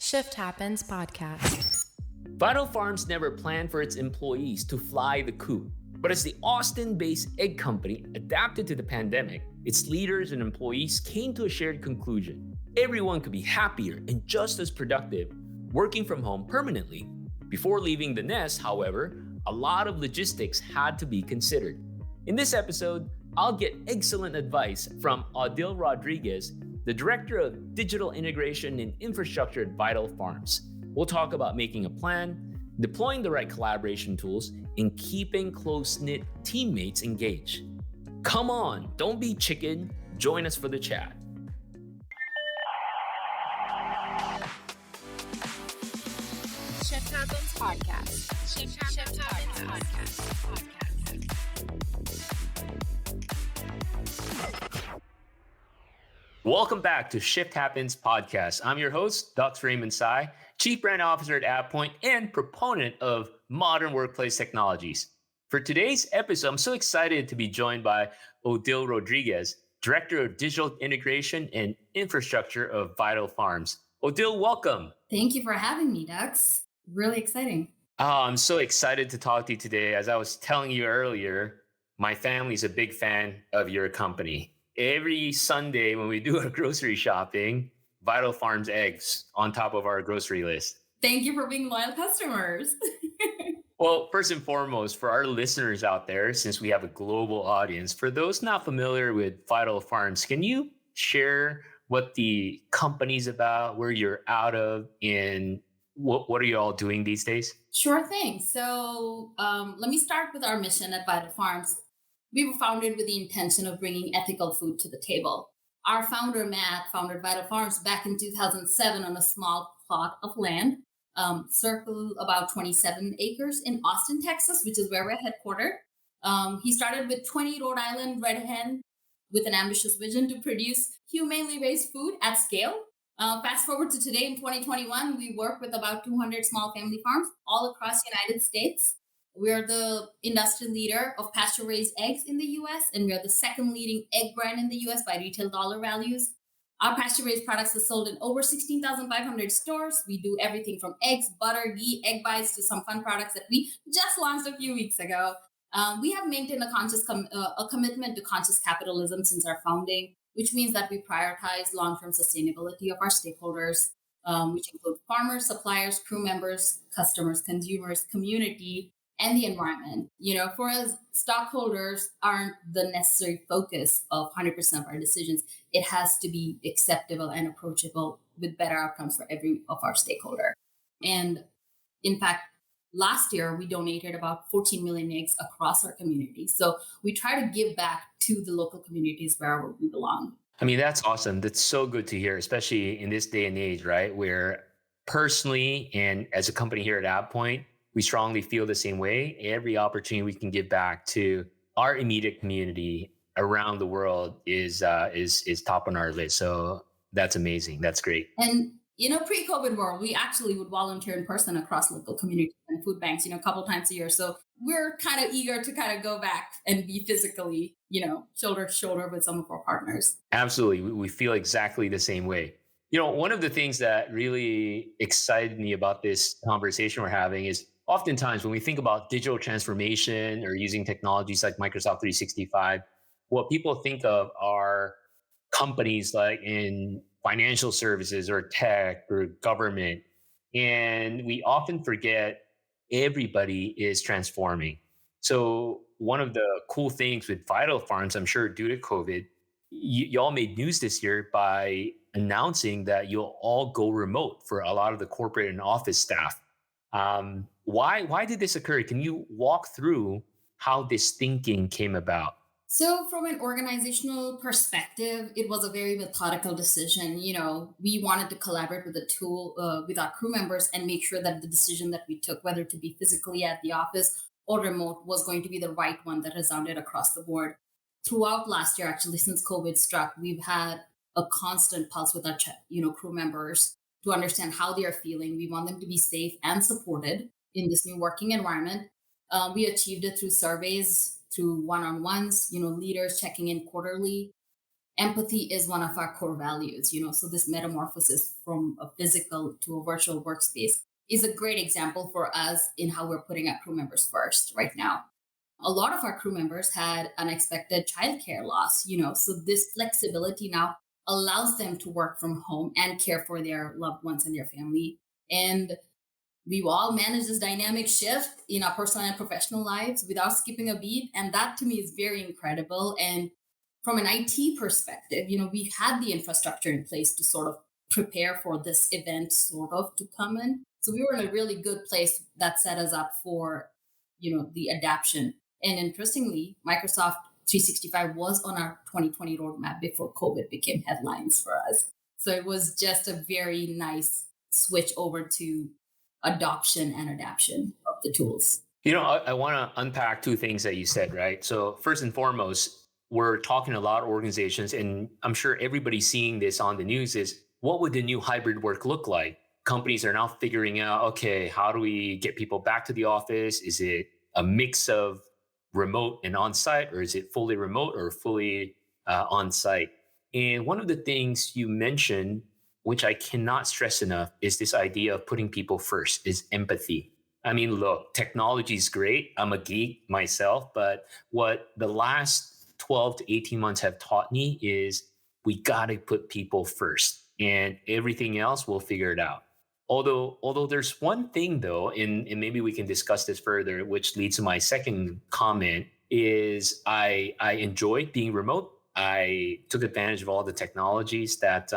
Shift Happens podcast. Vital Farms never planned for its employees to fly the coop. But as the Austin-based egg company adapted to the pandemic, its leaders and employees came to a shared conclusion. Everyone could be happier and just as productive working from home permanently. Before leaving the nest, however, a lot of logistics had to be considered. In this episode, I'll get excellent advice from Odile Rodriguez, the Director of Digital Integration and Infrastructure at Vital Farms. We'll talk about making a plan, deploying the right collaboration tools, and keeping close-knit teammates engaged. Come on, don't be chicken. Join us for the chat. Shift Happens podcast. Shift Happens podcast. Welcome back to Shift Happens podcast. I'm your host, Dr. Raymond, Chief Brand Officer at AvePoint and proponent of modern workplace technologies. For today's episode, I'm so excited to be joined by Odile Rodriguez, Director of Digital Integration and Infrastructure of Vital Farms. Odile, welcome. Thank you for having me, Dux. Really exciting. I'm so excited to talk to you today. As I was telling you earlier, my family's a big fan of your company. Every Sunday when we do our grocery shopping, Vital Farms eggs on top of our grocery list. Thank you for being loyal customers. Well, first and foremost, for our listeners out there, since we have a global audience, for those not familiar with Vital Farms, can you share what the company's about, where you're out of, and what are you all doing these days? Sure thing. So let me start with our mission at Vital Farms. We were founded with the intention of bringing ethical food to the table. Our founder, Matt, founded Vital Farms back in 2007 on a small plot of land, circle about 27 acres in Austin, Texas, which is where we're headquartered. He started with 20 Rhode Island red hen with an ambitious vision to produce humanely raised food at scale. Fast forward to today in 2021, we work with about 200 small family farms all across the United States. We're the industry leader of pasture-raised eggs in the U.S., and we're the second leading egg brand in the U.S. by retail dollar values. Our pasture-raised products are sold in over 16,500 stores. We do everything from eggs, butter, ghee, egg bites to some fun products that we just launched a few weeks ago. We have maintained a commitment to conscious capitalism since our founding, which means that we prioritize long-term sustainability of our stakeholders, which include farmers, suppliers, crew members, customers, consumers, community, and the environment. For us, stockholders aren't the necessary focus of 100% of our decisions. It has to be acceptable and approachable with better outcomes for every of our stakeholder. And in fact, last year, we donated about 14 million eggs across our community. So we try to give back to the local communities wherever we belong. I mean, that's awesome. That's so good to hear, especially in this day and age, right? Where personally and as a company here at AvePoint, we strongly feel the same way. Every opportunity we can give back to our immediate community around the world is top on our list. So that's amazing. That's great. And pre-COVID world, we actually would volunteer in person across local communities and food banks, a couple times a year. So we're kind of eager to kind of go back and be physically, shoulder to shoulder with some of our partners. Absolutely. We feel exactly the same way. One of the things that really excited me about this conversation we're having is oftentimes when we think about digital transformation or using technologies like Microsoft 365, what people think of are companies like in financial services or tech or government. And we often forget everybody is transforming. So one of the cool things with Vital Farms, I'm sure due to COVID, y'all made news this year by announcing that you'll all go remote for a lot of the corporate and office staff. Why did this occur? Can you walk through how this thinking came about? So from an organizational perspective, it was a very methodical decision. We wanted to collaborate with the tool, with our crew members and make sure that the decision that we took, whether to be physically at the office or remote, was going to be the right one that resounded across the board. Throughout last year, actually, since COVID struck, we've had a constant pulse with our crew members to understand how they are feeling. We want them to be safe and supported in this new working environment. We achieved it through surveys, through one-on-ones, leaders checking in quarterly. empathy is one of our core values, so this metamorphosis from a physical to a virtual workspace is a great example for us in how we're putting our crew members first right now. A lot of our crew members had unexpected childcare loss, so this flexibility now allows them to work from home and care for their loved ones and their family. And we've all managed this dynamic shift in our personal and professional lives without skipping a beat. And that to me is very incredible. And from an IT perspective, we had the infrastructure in place to sort of prepare for this event sort of to come in. So we were in a really good place that set us up for, the adaption. And interestingly, Microsoft 365 was on our 2020 roadmap before COVID became headlines for us. So it was just a very nice switch over to adoption and adaption of the tools. I want to unpack two things that you said, right? So, first and foremost, we're talking to a lot of organizations, and I'm sure everybody's seeing this on the news is what would the new hybrid work look like? Companies are now figuring out, okay, how do we get people back to the office? Is it a mix of remote and on-site, or is it fully remote or fully on-site? And one of the things you mentioned, which I cannot stress enough, is this idea of putting people first, is empathy. I mean, look, technology is great. I'm a geek myself, but what the last 12 to 18 months have taught me is we got to put people first and everything else we'll figure it out. Although there's one thing though, and maybe we can discuss this further, which leads to my second comment, is I enjoyed being remote. I took advantage of all the technologies that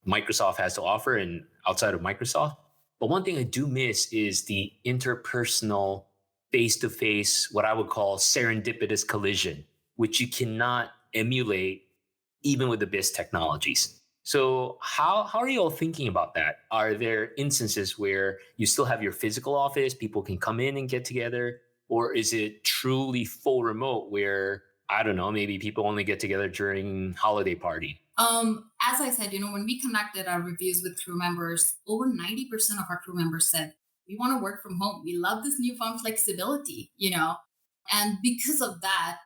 Microsoft has to offer and outside of Microsoft. But one thing I do miss is the interpersonal, face-to-face, what I would call serendipitous collision, which you cannot emulate even with the best technologies. So how are you all thinking about that? Are there instances where you still have your physical office, people can come in and get together? Or is it truly full remote where, I don't know, maybe people only get together during holiday party? As I said, when we conducted our reviews with crew members, over 90% of our crew members said, we want to work from home. We love this newfound flexibility, and because of that,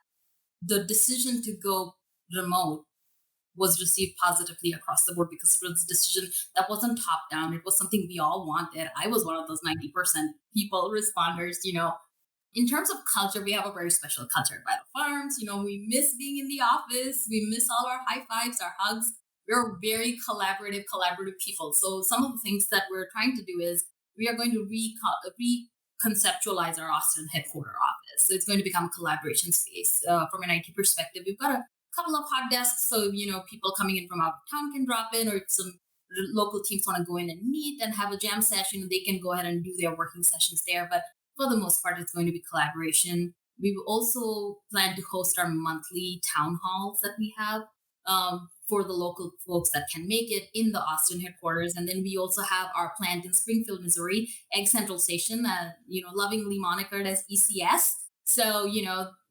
the decision to go remote was received positively across the board because it was a decision that wasn't top down. It was something we all wanted. I was one of those 90% people responders, In terms of culture, we have a very special culture at Vital Farms. We miss being in the office. We miss all our high fives, our hugs. We're very collaborative people. So some of the things that we're trying to do is we are going to reconceptualize our Austin headquarter office. So it's going to become a collaboration space. From an IT perspective, we've got a couple of hot desks. So, people coming in from out of town can drop in, or some local teams want to go in and meet and have a jam session. They can go ahead and do their working sessions there. But for the most part, it's going to be collaboration. We will also plan to host our monthly town halls that we have for the local folks that can make it in the Austin headquarters. And then we also have our plant in Springfield, Missouri, Egg Central Station, lovingly monikered as ECS. So,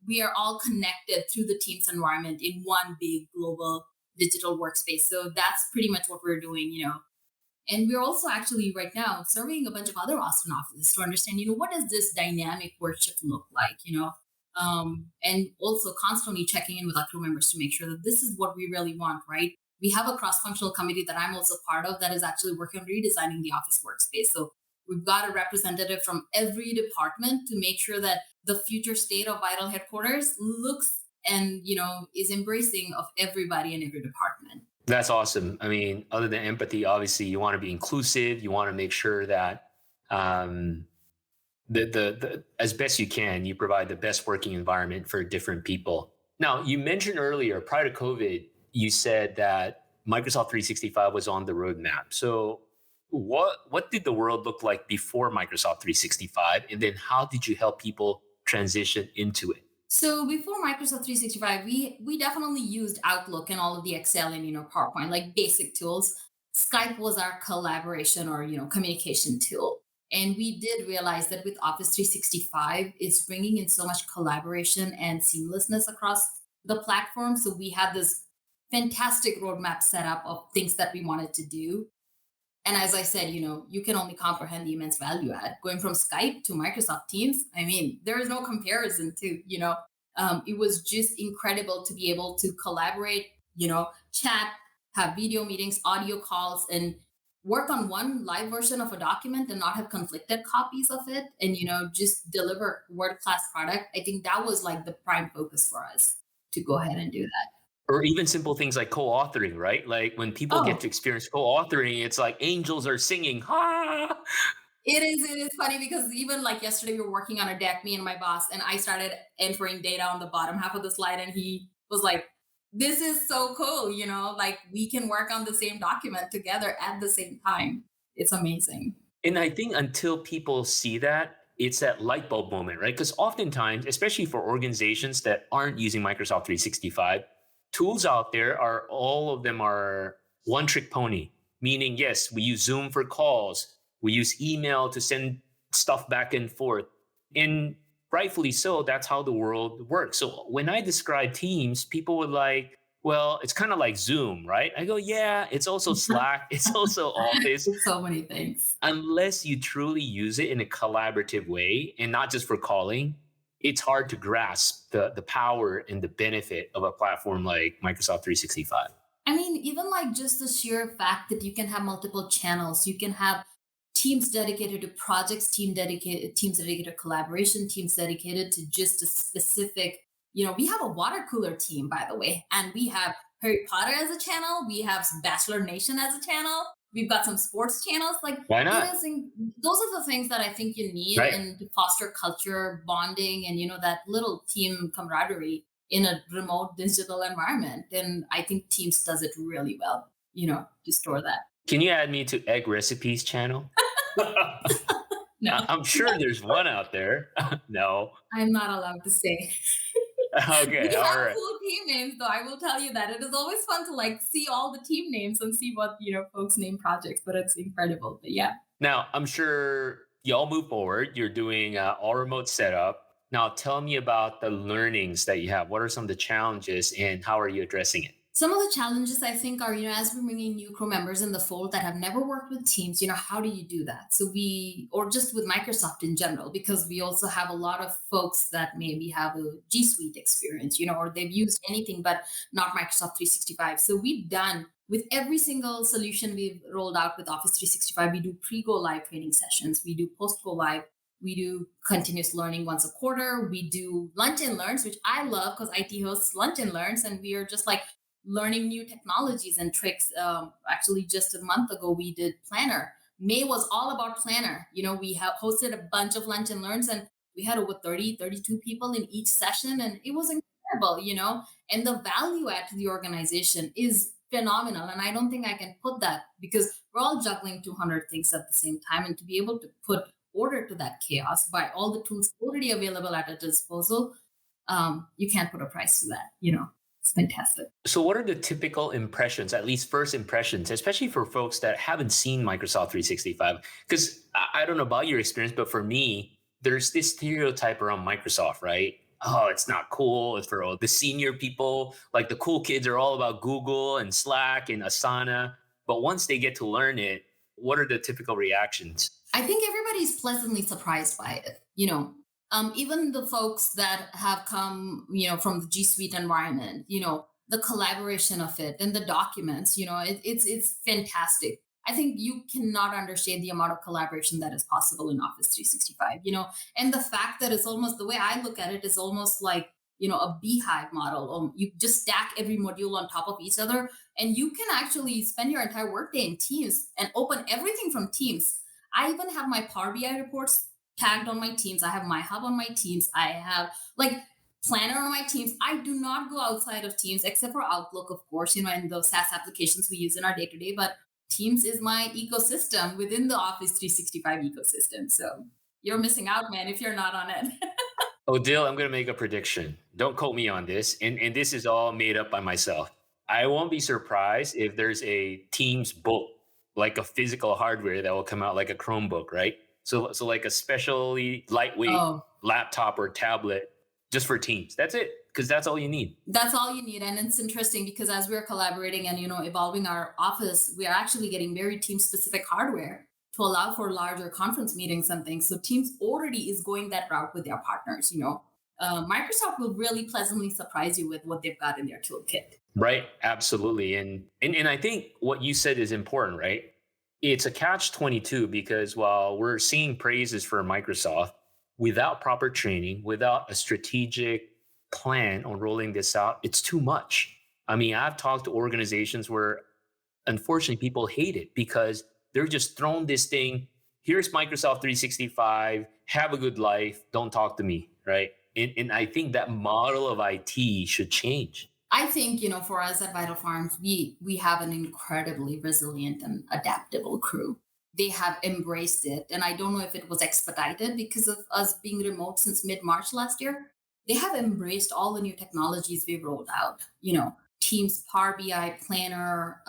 we are all connected through the Teams environment in one big global digital workspace. So that's pretty much what we're doing, And we're also actually right now surveying a bunch of other Austin offices to understand, what does this dynamic work shift look like, and also constantly checking in with our crew members to make sure that this is what we really want, right? We have a cross-functional committee that I'm also part of that is actually working on redesigning the office workspace. So we've got a representative from every department to make sure that the future state of Vital headquarters looks and, is embracing of everybody in every department. That's awesome. I mean, other than empathy, obviously you want to be inclusive. You want to make sure that the as best you can, you provide the best working environment for different people. Now, you mentioned earlier, prior to COVID, you said that Microsoft 365 was on the roadmap. So what did the world look like before Microsoft 365? And then how did you help people transition into it? So before Microsoft 365, we definitely used Outlook and all of the Excel and PowerPoint, like basic tools. Skype was our collaboration or communication tool, and we did realize that with Office 365, it's bringing in so much collaboration and seamlessness across the platform. So we had this fantastic roadmap set up of things that we wanted to do. And as I said, you can only comprehend the immense value add going from Skype to Microsoft Teams. I mean, there is no comparison to, it was just incredible to be able to collaborate, chat, have video meetings, audio calls, and work on one live version of a document and not have conflicted copies of it, and just deliver world class product. I think that was like the prime focus for us to go ahead and do that. Or even simple things like co-authoring, right? Like when people get to Oh, experience co-authoring, it's like angels are singing. Ha! it is funny because even like yesterday we were working on a deck, me and my boss, and I started entering data on the bottom half of the slide, and he was like, this is so cool, like we can work on the same document together at the same time. It's amazing. And I think until people see that, it's that light bulb moment, right? Because oftentimes, especially for organizations that aren't using Microsoft 365, tools out there are all of them are one trick pony, meaning, yes, we use Zoom for calls, we use email to send stuff back and forth. And rightfully so, that's how the world works. So when I describe Teams, people would like, well, it's kind of like Zoom, right? I go, yeah, it's also Slack, it's also Office. It's so many things. Unless you truly use it in a collaborative way and not just for calling, it's hard to grasp the power and the benefit of a platform like Microsoft 365. I mean, even like just the sheer fact that you can have multiple channels, you can have teams dedicated to projects, teams dedicated to collaboration, teams dedicated to just a specific, we have a water cooler team, by the way, and we have Harry Potter as a channel, we have Bachelor Nation as a channel, we've got some sports channels. Like Why it not? is, those are the things that I think you need Right. and to foster culture, bonding, and that little team camaraderie in a remote digital environment. And I think Teams does it really well, to store that. Can you add me to Egg Recipes channel? No, I'm sure there's one out there. No. I'm not allowed to say. We Okay. All have right. cool team names, though. I will tell you that it is always fun to like see all the team names and see what folks name projects. But it's incredible. But yeah. Now, I'm sure y'all move forward. You're doing all remote setup. Now, tell me about the learnings that you have. What are some of the challenges and how are you addressing it? Some of the challenges I think are, as we're bringing new crew members in the fold that have never worked with Teams, how do you do that? Or just with Microsoft in general, because we also have a lot of folks that maybe have a G Suite experience, or they've used anything but not Microsoft 365. So we've done with every single solution we've rolled out with Office 365, we do pre-go live training sessions, we do post-go live. We do continuous learning once a quarter. We do lunch and learns, which I love because IT hosts lunch and learns. And we are just like, learning new technologies and tricks. Actually, just a month ago, we did Planner. May was all about Planner. We have hosted a bunch of lunch and learns, and we had over 30, 32 people in each session, and it was incredible, and the value add to the organization is phenomenal. And I don't think I can put that because we're all juggling 200 things at the same time. And to be able to put order to that chaos by all the tools already available at our disposal, you can't put a price to that. It's fantastic. So, what are the typical impressions, at least first impressions, especially for folks that haven't seen Microsoft 365? Because I don't know about your experience, but for me, there's this stereotype around Microsoft, right? Oh, it's not cool. It's for all the senior people. Like the cool kids are all about Google and Slack and Asana. But once they get to learn it, what are the typical reactions? I think everybody's pleasantly surprised by it. Even the folks that have come, from the G Suite environment, the collaboration of it and the documents, it's fantastic. I think you cannot understate the amount of collaboration that is possible in Office 365, and the fact that it's almost, the way I look at it is almost like, a beehive model. You just stack every module on top of each other, and you can actually spend your entire workday in Teams and open everything from Teams. I even have my Power BI reports tagged on my Teams. I have my hub on my Teams. I have like Planner on my Teams. I do not go outside of Teams except for Outlook, of course, and those SaaS applications we use in our day-to-day. But Teams is my ecosystem within the Office 365 ecosystem. So you're missing out, man, if you're not on it. Odile, I'm going to make a prediction. Don't quote me on this. And this is all made up by myself. I won't be surprised if there's a Teams book, like a physical hardware that will come out like a Chromebook, right? So like a specially lightweight laptop or tablet just for Teams. That's it, because that's all you need. That's all you need. And it's interesting because as we're collaborating and, evolving our office, we are actually getting very team-specific hardware to allow for larger conference meetings and things. So Teams already is going that route with their partners, Microsoft will really pleasantly surprise you with what they've got in their toolkit. Right. Absolutely. And I think what you said is important, right? It's a catch 22 because while we're seeing praises for Microsoft, without proper training, without a strategic plan on rolling this out, it's too much. I mean, I've talked to organizations where unfortunately people hate it because they're just thrown this thing. Here's Microsoft 365. Have a good life. Don't talk to me. Right. And I think that model of IT should change. I think, for us at Vital Farms, we have an incredibly resilient and adaptable crew. They have embraced it. And I don't know if it was expedited because of us being remote since mid-March last year. They have embraced all the new technologies we rolled out, Teams, Power BI, Planner,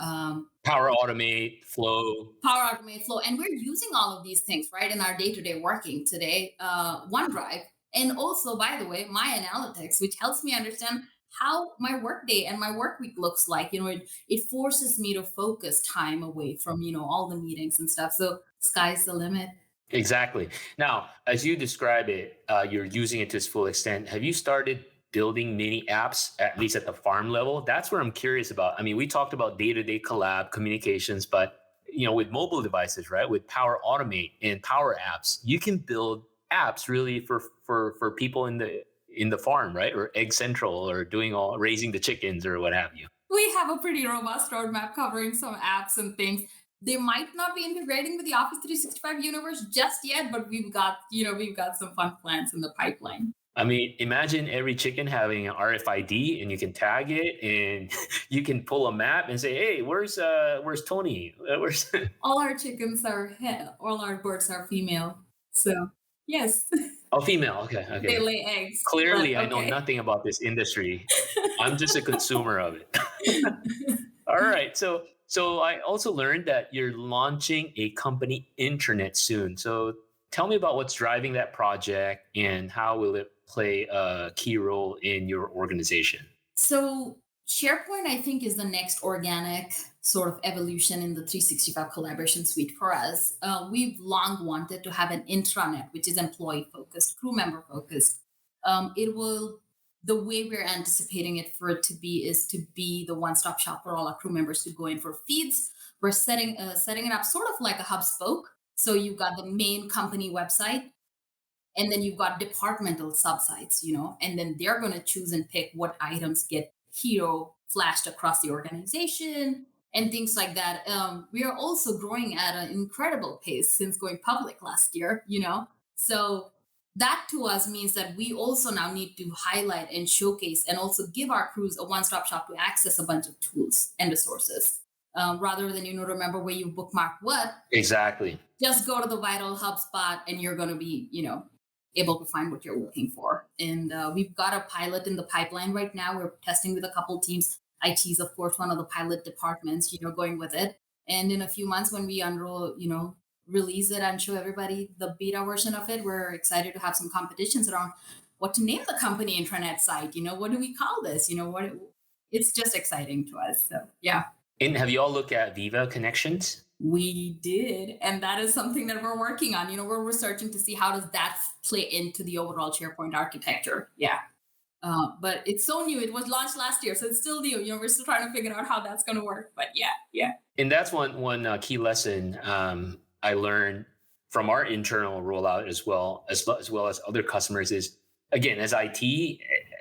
Power Automate, Flow. Power Automate, Flow. And we're using all of these things, right, in our day-to-day working today. OneDrive. And also, by the way, my analytics, which helps me understand how my workday and my work week looks like. It forces me to focus time away from, all the meetings and stuff. So sky's the limit. Exactly. Now, as you describe it, you're using it to its full extent. Have you started building mini apps, at least at the farm level? That's what I'm curious about. I mean, we talked about day-to-day collab communications, but with mobile devices, right? With Power Automate and Power Apps, you can build apps really for people in the farm, right? Or Egg Central, or doing all raising the chickens or what have you. We have a pretty robust roadmap covering some apps and things. They might not be integrating with the Office 365 universe just yet, but we've got some fun plans in the pipeline. I mean, imagine every chicken having an RFID, and you can tag it, and you can pull a map and say, "Hey, where's Tony? Where's?" All our birds are female. So yes, Oh, female. Okay, they okay. lay eggs. Clearly, But I know okay. nothing about this industry. I'm just a consumer of it. All right. So I also learned that you're launching a company intranet soon. So tell me about what's driving that project and how will it play a key role in your organization? So SharePoint, I think, is the next organic sort of evolution in the 365 collaboration suite for us. We've long wanted to have an intranet, which is employee focused, crew member focused. It will The way we're anticipating it for it to be is to be the one-stop shop for all our crew members to go in for feeds. We're setting it up sort of like a hub spoke. So you've got the main company website, and then you've got departmental subsites, and then they're going to choose and pick what items get hero flashed across the organization and things like that. We are also growing at an incredible pace since going public last year, so that to us means that we also now need to highlight and showcase and also give our crews a one-stop shop to access a bunch of tools and resources, rather than remember where you bookmark what. Exactly. Just go to the Vital Hub spot and you're going to be, able to find what you're looking for. And we've got a pilot in the pipeline right now. We're testing with a couple teams. IT is, of course, one of the pilot departments, going with it. And in a few months, when we unroll, release it and show everybody the beta version of it, we're excited to have some competitions around what to name the company intranet site. What do we call this? It's just exciting to us. So, yeah. And have you all looked at Viva connections? We did. And that is something that we're working on. We're researching to see how does that play into the overall SharePoint architecture. Yeah. But it's so new. It was launched last year, so it's still new. We're still trying to figure out how that's going to work. But yeah, yeah. And that's one key lesson I learned from our internal rollout as well as other customers is, again, as IT,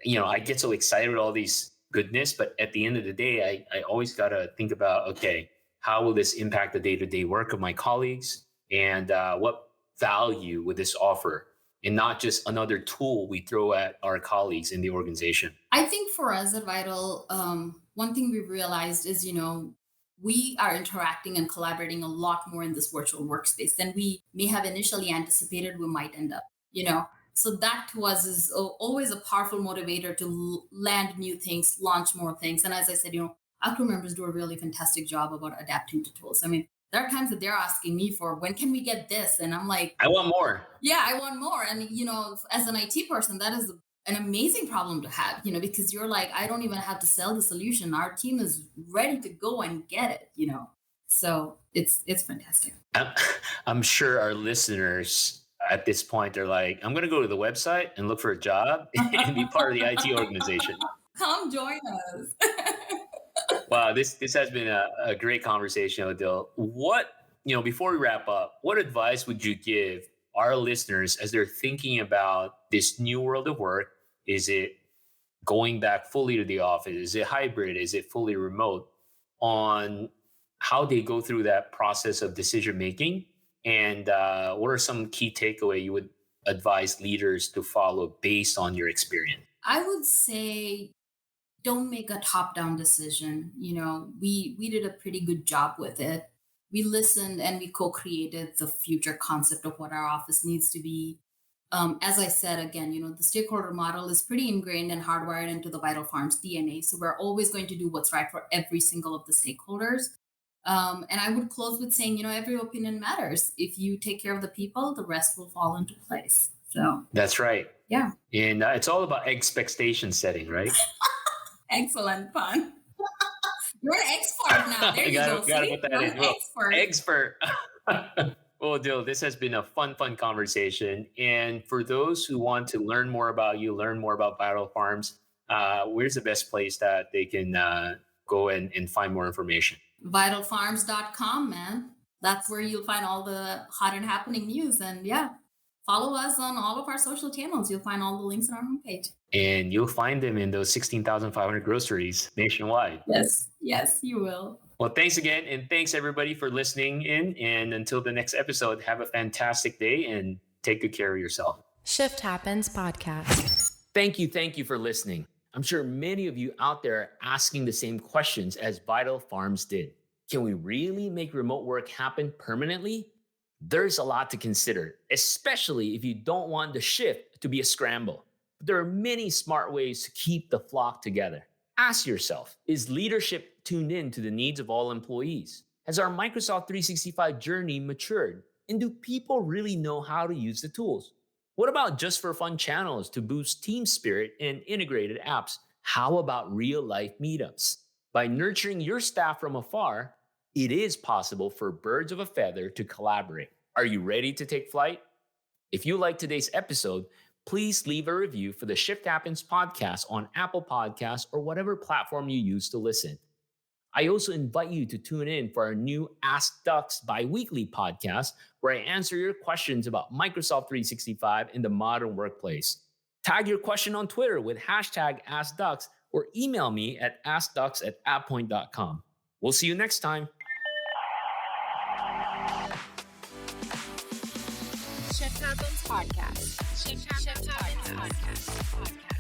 I get so excited with all these goodness, but at the end of the day, I always got to think about, okay, how will this impact the day-to-day work of my colleagues, and what value would this offer, and not just another tool we throw at our colleagues in the organization. I think for us at Vital, one thing we've realized is, we are interacting and collaborating a lot more in this virtual workspace than we may have initially anticipated we might end up, So that to us is always a powerful motivator to land new things, launch more things. And as I said, our crew members do a really fantastic job about adapting to tools. I mean, there are times that they're asking me for, when can we get this? And I'm like, I want more. Yeah, I want more. And, as an IT person, that is an amazing problem to have, because you're like, I don't even have to sell the solution. Our team is ready to go and get it. So it's fantastic. I'm sure our listeners at this point are like, I'm going to go to the website and look for a job and be part of the IT organization. Come join us. Wow, this has been a great conversation, Odile. Before we wrap up, what advice would you give our listeners as they're thinking about this new world of work? Is it going back fully to the office? Is it hybrid? Is it fully remote? On how they go through that process of decision making, and what are some key takeaway you would advise leaders to follow based on your experience? I would say don't make a top-down decision. We did a pretty good job with it. We listened and we co-created the future concept of what our office needs to be. As I said again, the stakeholder model is pretty ingrained and hardwired into the Vital Farms DNA. So we're always going to do what's right for every single of the stakeholders. And I would close with saying, every opinion matters. If you take care of the people, the rest will fall into place. So that's right. Yeah. And it's all about expectation setting, right? Excellent pun. You're an expert now. There you go. Gotta put that in. Well, Expert. Well, Dil, this has been a fun conversation. And for those who want to learn more about you, learn more about Vital Farms, where's the best place that they can go and find more information? Vitalfarms.com, man. That's where you'll find all the hot and happening news. And follow us on all of our social channels. You'll find all the links on our homepage. And you'll find them in those 16,500 groceries nationwide. Yes, you will. Well, thanks again. And thanks everybody for listening in. And until the next episode, have a fantastic day and take good care of yourself. Shift Happens Podcast. Thank you for listening. I'm sure many of you out there are asking the same questions as Vital Farms did. Can we really make remote work happen permanently? There's a lot to consider, especially if you don't want the shift to be a scramble. There are many smart ways to keep the flock together. Ask yourself, is leadership tuned in to the needs of all employees? Has our Microsoft 365 journey matured? And do people really know how to use the tools? What about just for fun channels to boost team spirit and integrated apps? How about real life meetups? By nurturing your staff from afar, it is possible for birds of a feather to collaborate. Are you ready to take flight? If you like today's episode, please leave a review for the Shift Happens podcast on Apple Podcasts or whatever platform you use to listen. I also invite you to tune in for our new Ask Ducks bi-weekly podcast, where I answer your questions about Microsoft 365 in the modern workplace. Tag your question on Twitter with hashtag AskDucks or email me at askducks@avepoint.com. We'll see you next time. Shift Happens Podcast. Shift Happens Podcast.